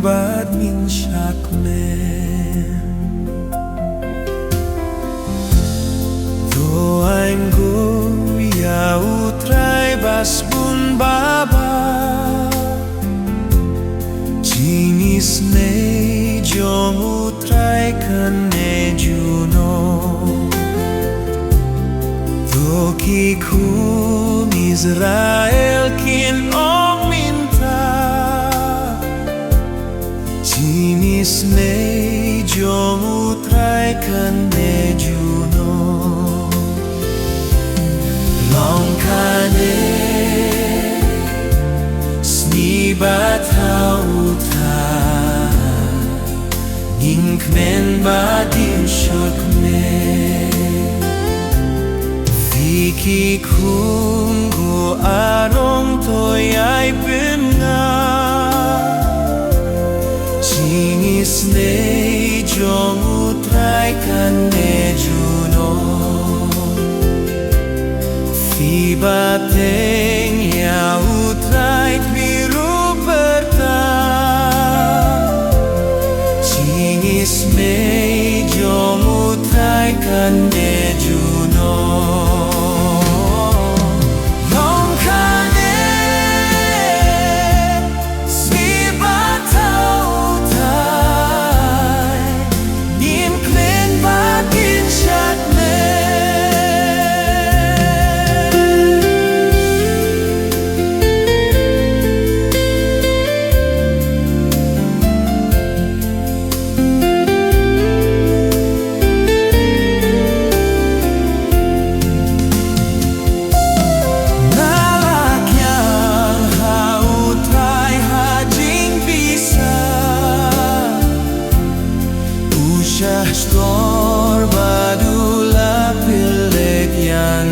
bad ngin shadkmen. Though I'm go ya Trai bas bun baba Jinis ne jong Trai kane juno Though ki kum Israel kin og minta Jinis ne jong Trai kane juno Long kane Sngi Thaw ngin kmen din shadkmen. Viki kungu arong toyai penga Jingis ne jong Trai kane juno Bateng ya Trai biru berta Jingis me jong Trai kane juno Long kane Sngi Thaw Trai ngin kmen din shadkmen. Stor badula pilek yang